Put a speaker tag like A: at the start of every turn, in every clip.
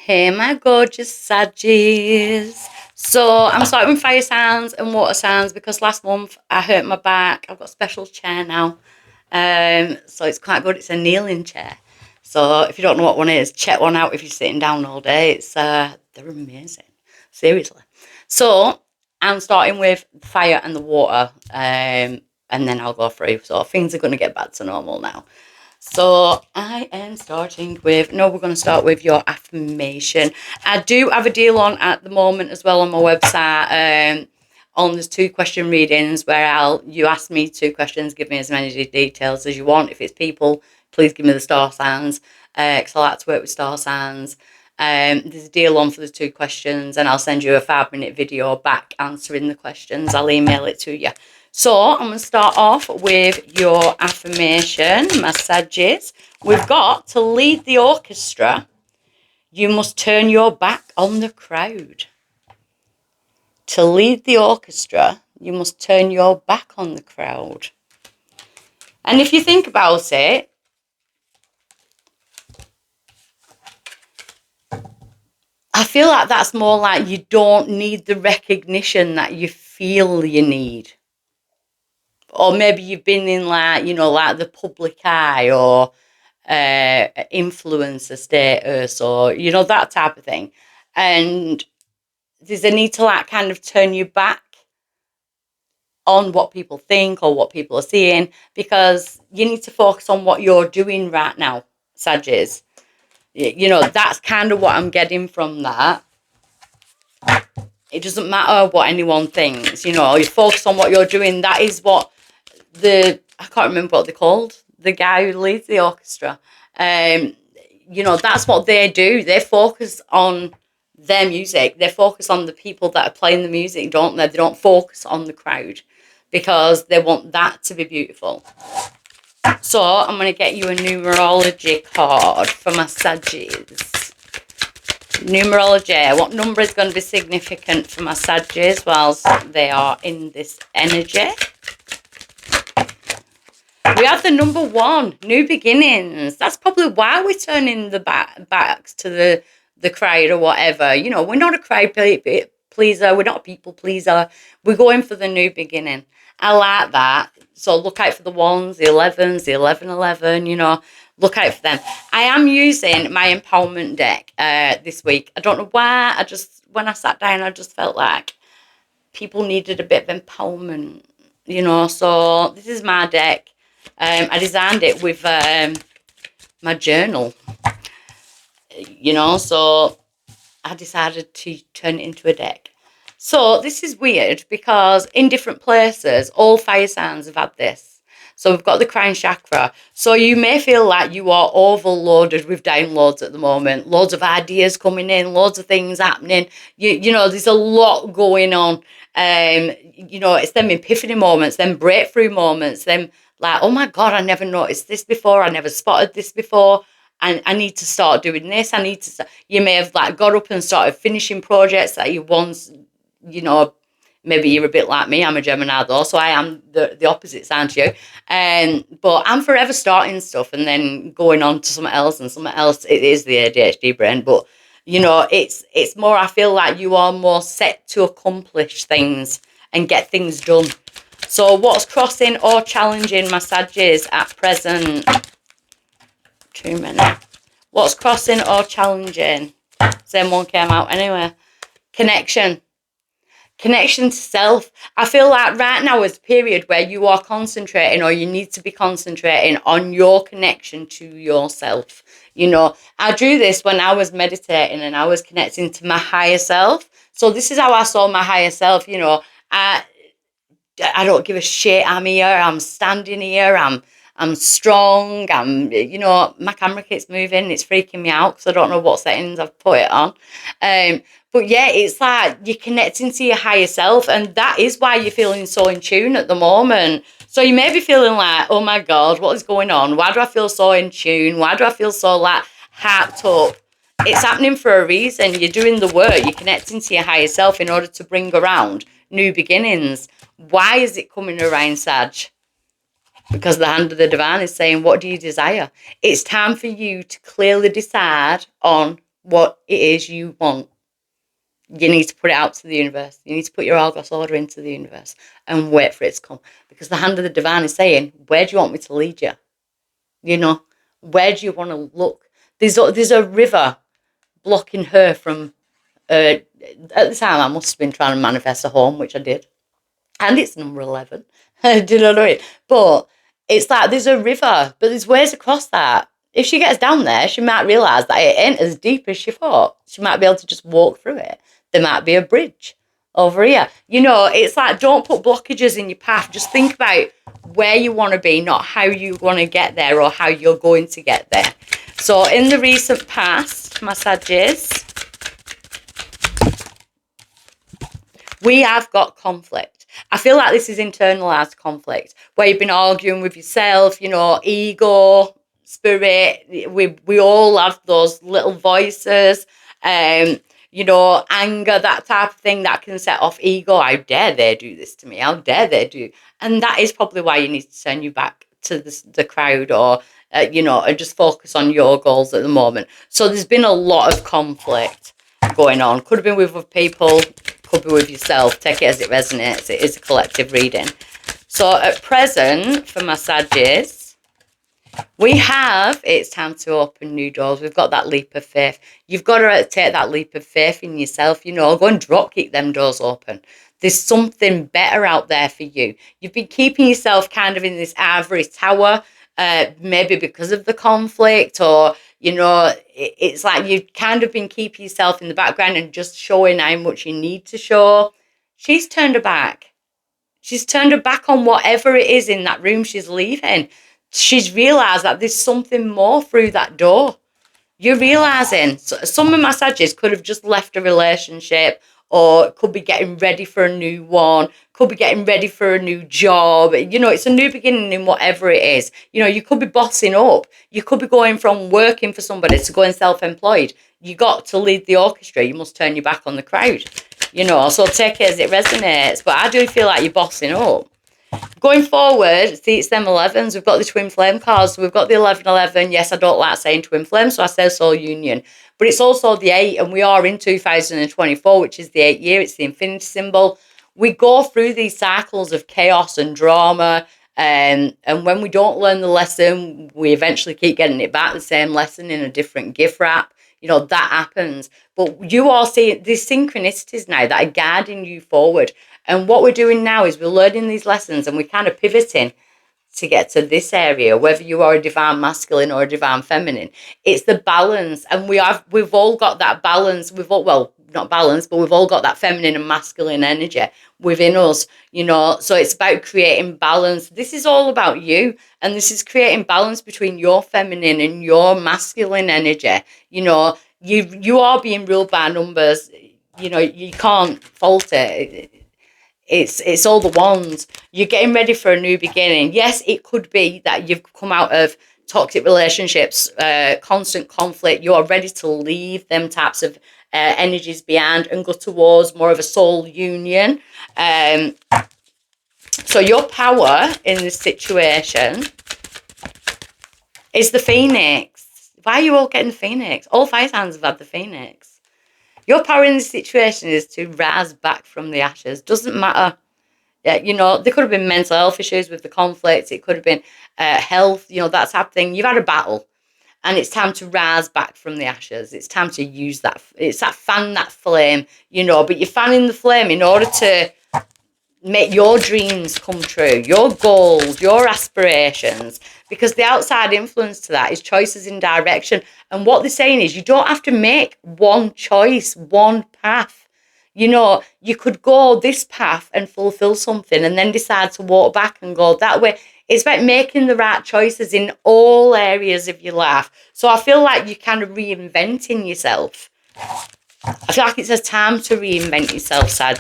A: Hey, my gorgeous Saggies. So I'm starting with fire sounds and water sounds because last month I hurt my back. I've got a special chair now. So it's quite good. It's a kneeling chair. So if you don't know what one is, check one out if you're sitting down all day. They're amazing. Seriously. So I'm starting with the fire and the water. And then I'll go through. So things are going to get back to normal now. So I am starting with, no, we're going to start with your affirmation. I do have a deal on at the moment as well on my website. On there's 2 question readings where you ask me 2 questions, give me as many details as you want. If it's people, please give me the star signs, because I like to work with star signs. There's a deal on for the 2 questions, and I'll send you a 5-minute video back answering the questions. I'll email it to you. So I'm going to start off with your affirmation, my Saggies. We've got to lead the orchestra. You must turn your back on the crowd. To lead the orchestra, you must turn your back on the crowd. And if you think about it, I feel like that's more like you don't need the recognition that you feel you need. Or maybe you've been in like the public eye or influencer status or, that type of thing. And there's a need to like kind of turn you back on what people think or what people are seeing, because you need to focus on what you're doing right now, Saggies. That's kind of what I'm getting from that. It doesn't matter what anyone thinks, you focus on what you're doing. That is what I can't remember what they're called, the guy who leads the orchestra. That's what they do. They focus on their music. They focus on the people that are playing the music, don't they? They don't focus on the crowd because they want that to be beautiful. So I'm going to get you a numerology card for my Saggies. Numerology. What number is going to be significant for my Saggies whilst they are in this energy? We have the number 1, new beginnings. That's probably why we're turning the backs to the crowd or whatever. We're not a crowd pleaser. We're not a people pleaser. We're going for the new beginning. I like that. So look out for the 1s, the 11s, the 1111, look out for them. I am using my empowerment deck this week. I don't know why. When I sat down, I just felt like people needed a bit of empowerment, So this is my deck. I designed it with my journal, so I decided to turn it into a deck. So this is weird because in different places, all fire signs have had this. So we've got the crown chakra. So you may feel like you are overloaded with downloads at the moment. Loads of ideas coming in, loads of things happening. There's a lot going on. It's them epiphany moments, them breakthrough moments, them like, oh my God, I never noticed this before. I never spotted this before. And I need to start doing this. You may have like got up and started finishing projects that you once, maybe you're a bit like me. I'm a Gemini though, so I am the opposite sign to you. But I'm forever starting stuff and then going on to something else and something else. It is the ADHD brain, but it's more, I feel like you are more set to accomplish things and get things done. So what's crossing or challenging my Saggies at present? 2 minutes. What's crossing or challenging? Same one came out anyway. Connection to self. I feel like right now is a period where you are concentrating, or you need to be concentrating on your connection to yourself. I do this when I was meditating and I was connecting to my higher self. So this is how I saw my higher self. I don't give a shit. I'm here. I'm standing here. I'm strong. My camera keeps moving. It's freaking me out because I don't know what settings I've put it on. But yeah, it's like you're connecting to your higher self, and that is why you're feeling so in tune at the moment. So you may be feeling like, oh my God, what is going on? Why do I feel so in tune? Why do I feel so like hyped up? It's happening for a reason. You're doing the work. You're connecting to your higher self in order to bring around new beginnings. Why is it coming around, Sag? Because the hand of the divine is saying, what do you desire? It's time for you to clearly decide on what it is you want, you need to put it out to the universe. You need to put your Argos order into the universe and wait for it to come. Because the hand of the divine is saying, where do you want me to lead you? You know, where do you want to look? There's a river blocking her from, at the time I must have been trying to manifest a home, which I did. And it's number 11. Do you know what I mean? But it's like there's a river, but there's ways across that. If she gets down there, she might realise that it ain't as deep as she thought. She might be able to just walk through it. There might be a bridge over here. You know, it's like, don't put blockages in your path. Just think about where you want to be, not how you want to get there or how you're going to get there. So in the recent past, my Saggies, we have got conflict. I feel like this is internalized conflict where you've been arguing with yourself, you know, ego, spirit. We all have those little voices, you know, anger, that type of thing that can set off ego. How dare they do this to me? How dare they do? And that is probably why you need to turn you back to the crowd or, you know, and just focus on your goals at the moment. So there's been a lot of conflict going on. Could have been with other people, could be with yourself. Take it as it resonates. It is a collective reading. So at present, for my Saggies, we have, it's time to open new doors. We've got that leap of faith. You've got to take that leap of faith in yourself, you know, go and drop kick them doors open. There's something better out there for you. You've been keeping yourself kind of in this ivory tower, maybe because of the conflict, or, you know, it's like you've kind of been keeping yourself in the background and just showing how much you need to show. She's turned her back. She's turned her back on whatever it is in that room she's leaving. She's realised that there's something more through that door. You're realising some of my Saggies could have just left a relationship, or could be getting ready for a new one, could be getting ready for a new job. You know, it's a new beginning in whatever it is. You know, you could be bossing up. You could be going from working for somebody to going self-employed. You got to lead the orchestra. You must turn your back on the crowd. You know, so take it as it resonates. But I do feel like you're bossing up. Going forward, see, it's them 11s. We've got the twin flame cards. So we've got the 1111. Yes, I don't like saying twin flame, so I say soul union. But it's also the 8, and we are in 2024, which is the 8th year. It's the infinity symbol. We go through these cycles of chaos and drama, and when we don't learn the lesson, we eventually keep getting it back, the same lesson in a different gift wrap. You know, that happens. But you are seeing these synchronicities now that are guiding you forward. And what we're doing now is we're learning these lessons and we're kind of pivoting to get to this area, whether you are a divine masculine or a divine feminine. It's the balance. And we've all got that balance. We've all, well, not balance, but we've all got that feminine and masculine energy within us, you know. So it's about creating balance. This is all about you. And this is creating balance between your feminine and your masculine energy. You know, you are being ruled by numbers. You know, you can't fault it. It's all the ones. You're getting ready for a new beginning. Yes, it could be that you've come out of toxic relationships, constant conflict. You are ready to leave them types of energies behind and go towards more of a soul union. So your power in this situation is the Phoenix. Why are you all getting the Phoenix? All fire signs have had the Phoenix. Your power in this situation is to rise back from the ashes. Doesn't matter. You know, there could have been mental health issues with the conflict. It could have been health, you know, that type of thing. You've had a battle and it's time to rise back from the ashes. It's time to use that. It's that fan that flame, you know, but you're fanning the flame in order to make your dreams come true, your goals, your aspirations, because the outside influence to that is choices in direction. And what they're saying is you don't have to make one choice, one path. You know, you could go this path and fulfill something and then decide to walk back and go that way. It's about making the right choices in all areas of your life. So I feel like you're kind of reinventing yourself. I feel like it's a time to reinvent yourself, Sag.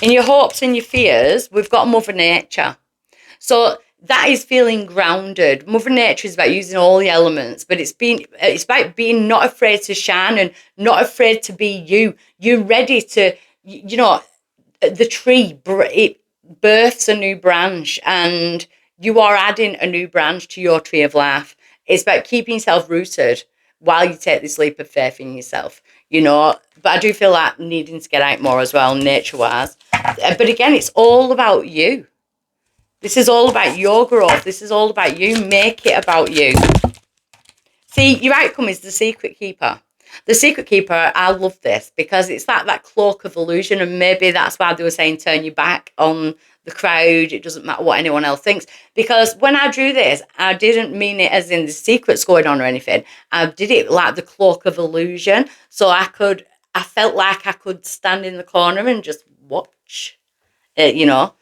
A: In your hopes and your fears, we've got Mother Nature. So that is feeling grounded. Mother Nature is about using all the elements, but it's about being not afraid to shine and not afraid to be you. You're ready to, you know, the tree, it births a new branch and you are adding a new branch to your tree of life. It's about keeping yourself rooted, while you take this leap of faith in yourself, you know. But I do feel like needing to get out more as well, nature-wise. But again, it's all about you. This is all about your growth. This is all about you. Make it about you. See, your outcome is the secret keeper. The secret keeper, I love this because it's like that cloak of illusion, and maybe that's why they were saying turn your back on the crowd. It doesn't matter what anyone else thinks. Because when I drew this, I didn't mean it as in the secret's going on or anything. I did it like the cloak of illusion. So I felt like I could stand in the corner and just watch, you know,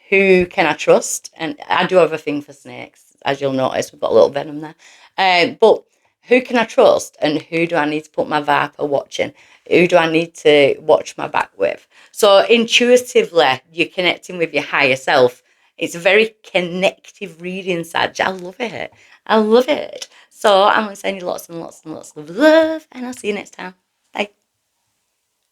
A: who can I trust? And I do have a thing for snakes, as you'll notice. We've got a little venom there. But who can I trust, and who do I need to put my viper watching? Who do I need to watch my back with? So intuitively, you're connecting with your higher self. It's a very connective reading, Sag. I love it. I love it. So I'm going to send you lots and lots and lots of love, and I'll see you next time.